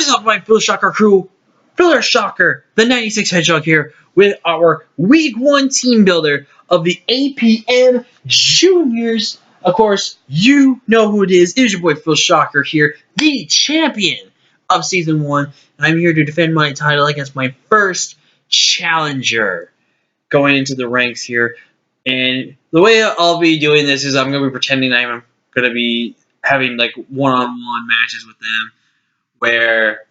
is up, my Phil Shocker crew? Phil Shocker, the 96 Hedgehog here with our Week 1 team builder of the APM Juniors. Of course, you know who it is. It is your boy Phil Shocker here, the champion of Season 1. And I'm here to defend my title against my first challenger going into the ranks here. And the way I'll be doing this is I'm going to be pretending I'm going to be having like one-on-one matches with them, where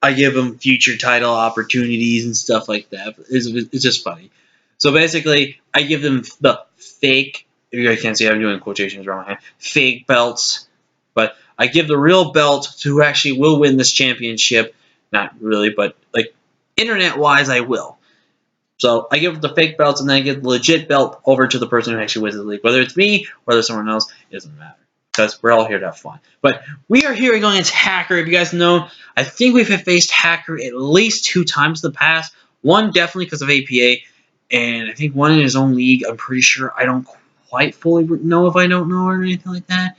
I give them future title opportunities and stuff like that. It's just funny. So basically, I give them the fake, if you guys can't see, I'm doing quotations around my hand, fake belts. But I give the real belt to who actually will win this championship. Not really, but like internet-wise, I will. So I give the fake belts, and then I give the legit belt over to the person who actually wins the league. Whether it's me or whether it's someone else, it doesn't matter, because we're all here to have fun. But we are here going against Hacker. If you guys know, I think we've faced Hacker at least 2 times in the past. One definitely because of APA, and I think one in his own league. I'm pretty sure. I don't quite fully know if I don't know or anything like that.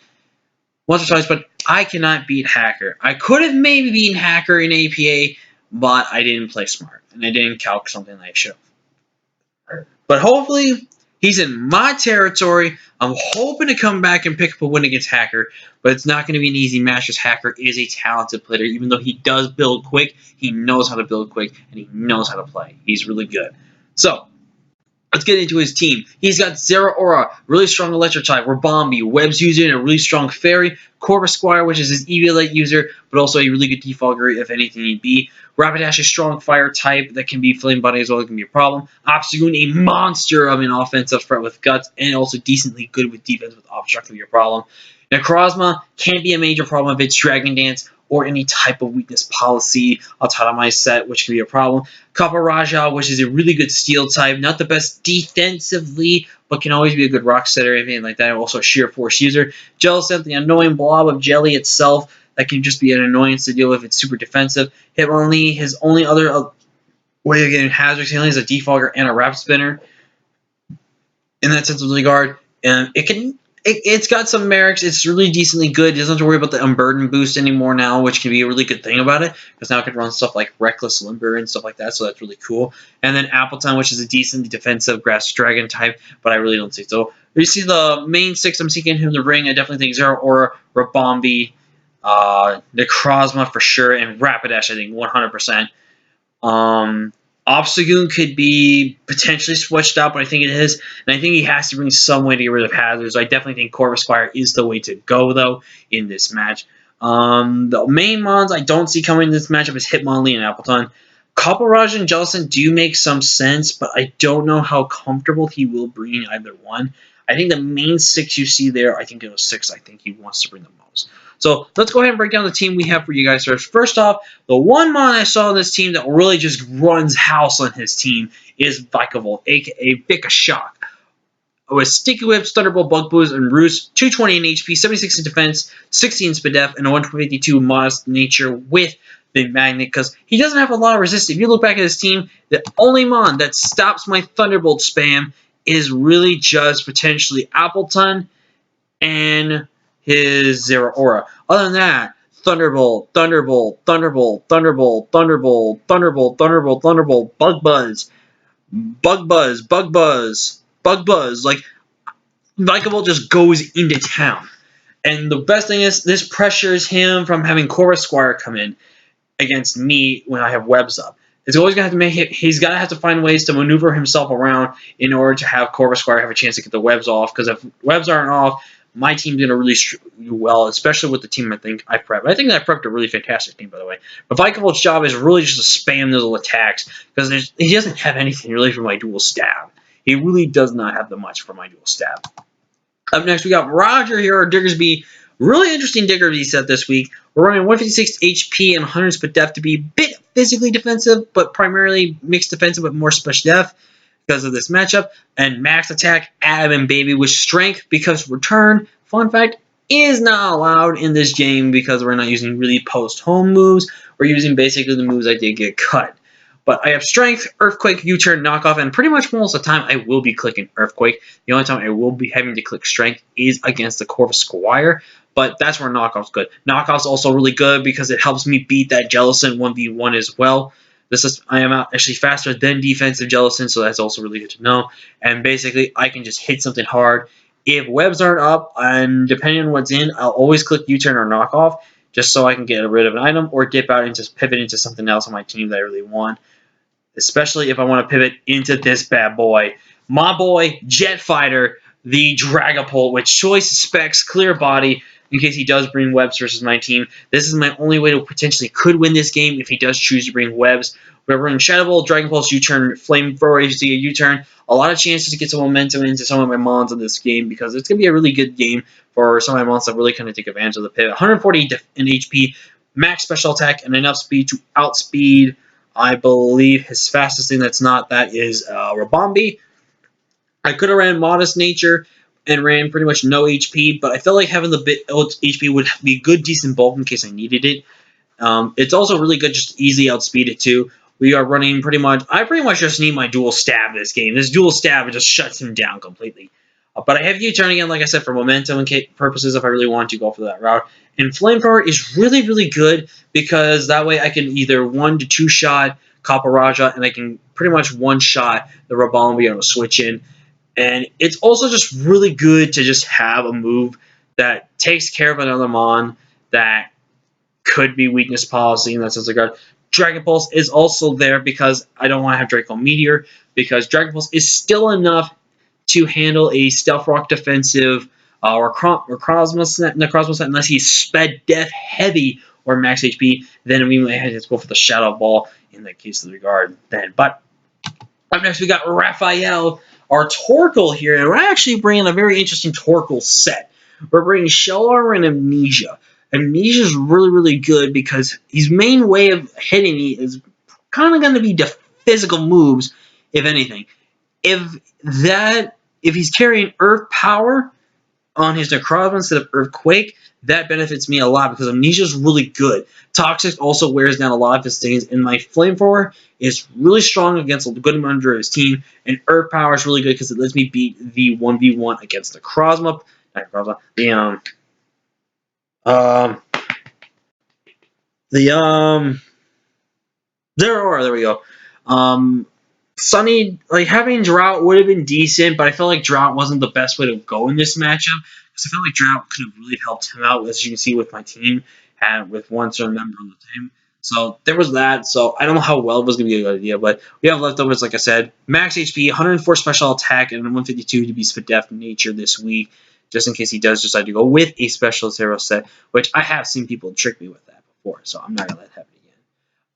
Once or twice, but I cannot beat Hacker. I could have maybe beaten Hacker in APA, but I didn't play smart, and I didn't calc something that I should have. But hopefully, he's in my territory. I'm hoping to come back and pick up a win against Hacker, but it's not going to be an easy match, because Hacker is a talented player. Even though he does build quick, he knows how to build quick, and he knows how to play. He's really good. So, let's get into his team. He's got Zero Aura, really strong Electric type, Rabombi, Web's user, and a really strong Fairy, Corvus Squire, which is his Eviolite user, but also a really good defogger if anything need be. Rapidash, a strong Fire type that can be Flame Bunny as well, it can be a problem. Obstagoon, a monster of an offensive threat with Guts, and also decently good with defense with Obstruct can be a problem. Necrozma can be a major problem if it's Dragon Dance or any type of weakness policy outside of my set, which can be a problem. Kaparaja, which is a really good steel type, not the best defensively, but can always be a good rock setter, anything like that. Also a sheer force user. Jellicent, the annoying blob of jelly itself, that can just be an annoyance to deal with. It's super defensive. Hitmonlee, his only other way of getting hazard healing is a defogger and a wrap spinner. In that sense of regard, and it's got some merits. It's really decently good. It doesn't have to worry about the unburden boost anymore now, which can be a really good thing about it, because now it can run stuff like Reckless Limber and stuff like that, so that's really cool. And then Appleton, which is a decently defensive Grass Dragon type, but I really don't think so. You see the main 6 I'm seeking him in the ring. I definitely think Zero Aura, Rabombi, Necrozma for sure, and Rapidash, I think 100%. Obstagoon could be potentially switched out, but I think it is. And I think he has to bring some way to get rid of hazards. So I definitely think Corvus Squire is the way to go, though, in this match. The main mons I don't see coming in this matchup is Hitmonlee and Appleton. Kaparaja and Jellicent do make some sense, but I don't know how comfortable he will bring either one. I think the main 6 you see there, I think those 6 I think he wants to bring the most. So let's go ahead and break down the team we have for you guys first. First off, the one mon I saw on this team that really just runs house on his team is Vikavolt, a.k.a. Vikashock. With Sticky Whips, Thunderbolt, Bug Boost, and Roost, 220 in HP, 76 in defense, 60 in speed def, and a 152 modest nature with the Magnet, because he doesn't have a lot of resistance. If you look back at his team, the only mon that stops my Thunderbolt spam is really just potentially Appleton and his Zero Aura. Other than that, Thunderbolt, Thunderbolt, Thunderbolt, Thunderbolt, Thunderbolt, Thunderbolt, Thunderbolt, Thunderbolt, Bug Buzz, Bug Buzz, Bug Buzz, Bug Buzz. Like, Vikavolt just goes into town. And the best thing is, this pressures him from having Corvus Squire come in against me when I have webs up. It's always going to have to make it. He's going to have to find ways to maneuver himself around in order to have Corvus Squire have a chance to get the webs off. Because if webs aren't off, my team's going to really do well, especially with the team I think I prepped. I think I prepped a really fantastic team, by the way. But Vikavolt's job is really just to spam those attacks, because he doesn't have anything really for my dual stab. He really does not have that much for my dual stab. Up next, we got Roger here, our Diggersby. Really interesting Diggersby set this week. We're running 156 HP and 100 speed def to be a bit physically defensive, but primarily mixed defensive with more special def because of this matchup. And max attack, Adam and Baby with strength, because return, fun fact, is not allowed in this game because we're not using really post-home moves. We're using basically the moves I did get cut. But I have Strength, Earthquake, U-Turn, Knockoff, and pretty much most of the time I will be clicking Earthquake. The only time I will be having to click Strength is against the Corvus Squire. but that's where Knockoff's good. Knockoff's also really good because it helps me beat that Jellison 1v1 as well. I am actually faster than defensive Jellison, so that's also really good to know. And basically, I can just hit something hard. If webs aren't up, and depending on what's in, I'll always click U-turn or knockoff, just so I can get rid of an item or dip out and just pivot into something else on my team that I really want. Especially if I want to pivot into this bad boy. My boy, Jet Fighter, the Dragapult, with choice specs, clear body, in case he does bring webs versus my team. This is my only way to potentially could win this game if he does choose to bring webs. We're running Shadow Ball, Dragon Pulse, U-turn, Flamethrower, HC, U-turn. A lot of chances to get some momentum into some of my mons in this game because it's going to be a really good game for some of my mons that really kind of take advantage of the pivot. 140 in HP, max special attack, and enough speed to outspeed, I believe, his fastest thing that's not that is Rabombi. I could have ran Modest Nature and ran pretty much no HP, but I felt like having the bit HP would be good, decent bulk in case I needed it. It's also really good just to easily outspeed it too. We are running pretty much. I pretty much just need my dual stab this game. This dual stab just shuts him down completely. But I have U-turn again, like I said, for momentum and purposes if I really want to go for that route. And Flamethrower is really, really good because that way I can either 1 to 2 shot Kaparaja and I can pretty much one shot the Rabombi on a switch in. And it's also just really good to just have a move that takes care of another mon that could be weakness policy in that sense regard. Dragon Pulse is also there because I don't want to have Draco Meteor, because Dragon Pulse is still enough to handle a Stealth Rock defensive or Necrozma set unless he's Sped Death heavy or max HP. Then we might have to go for the Shadow Ball in that case of regard then. But up next we got Raphael, our Torkoal here, and we're actually bringing a very interesting Torkoal set. We're bringing Shell Armor and Amnesia. Amnesia is really, really good because his main way of hitting me is kind of going to be the physical moves, if anything. If he's carrying Earth Power on his Necrozma instead of Earthquake, that benefits me a lot because Amnesia is really good. Toxic also wears down a lot of his things, and my Flamethrower is really strong against a good member of his team, and Earth Power is really good because it lets me beat the 1v1 against the Necrozma. Not Necrozma, Zeraora, there we go. Sunny, like having Drought would have been decent, but I felt like Drought wasn't the best way to go in this matchup because I felt like Drought could have really helped him out, as you can see with my team and with one certain member of the team. So there was that. So I don't know how well it was going to be a good idea, but we have leftovers, like I said. Max HP, 104 special attack, and 152 to be Spadef nature this week, just in case he does decide to go with a special hero set, which I have seen people trick me with that before, so I'm not going to let that happen again.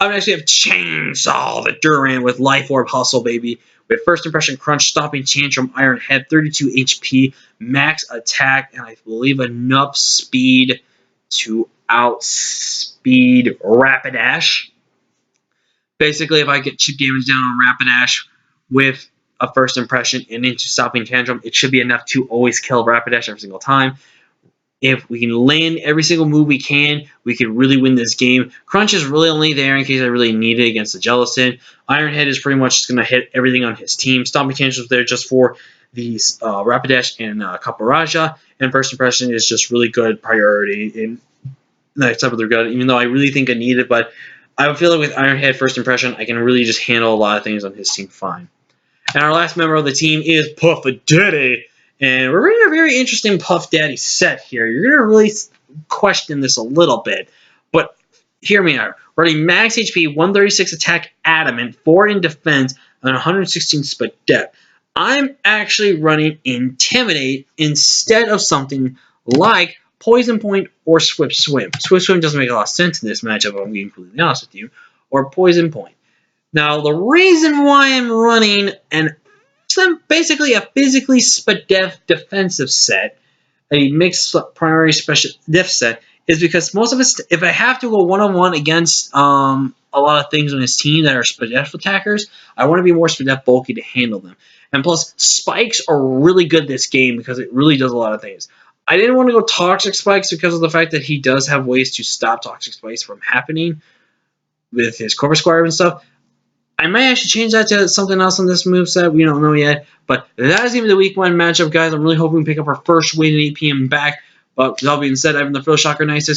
Up next, we have Chainsaw, the Duran with Life Orb Hustle, baby. With First Impression Crunch, Stopping Tantrum, Iron Head, 32 HP, max attack, and I believe enough speed to outspeed Rapidash. Basically, if I get chip damage down on Rapidash with a First Impression and into Stopping Tantrum, it should be enough to always kill Rapidash every single time. If we can land every single move we can really win this game. Crunch is really only there in case I really need it against the Jellison. Ironhead is pretty much just going to hit everything on his team. Stomping Tantrum is there just for these Rapidash and Kaparaja. And First Impression is just really good priority in that type of their gun, even though I really think I need it. But I feel like with Ironhead First Impression, I can really just handle a lot of things on his team fine. And our last member of the team is Puff Daddy. And we're running a very interesting Puff Daddy set here. You're going to really question this a little bit. But hear me out. We're running max HP, 136 attack adamant, 4 in defense, and 116 Spadef. I'm actually running Intimidate instead of something like Poison Point or Swift Swim. Swift Swim doesn't make a lot of sense in this matchup, I'm being completely honest with you. Or Poison Point. Now, the reason why I'm running basically a physically Spadef defensive set, a mixed primary special def set, is because most of us, if I have to go one-on-one against a lot of things on his team that are Spadef attackers, I want to be more Spadef bulky to handle them. And plus, spikes are really good this game because it really does a lot of things. I didn't want to go Toxic Spikes because of the fact that he does have ways to stop Toxic Spikes from happening with his Corvus Squire and stuff. I might actually change that to something else on this moveset. We don't know yet. But that is even the week 1 matchup, guys. I'm really hoping we pick up our first win in APM back. But with that being said, I've been the Frill Shocker 96.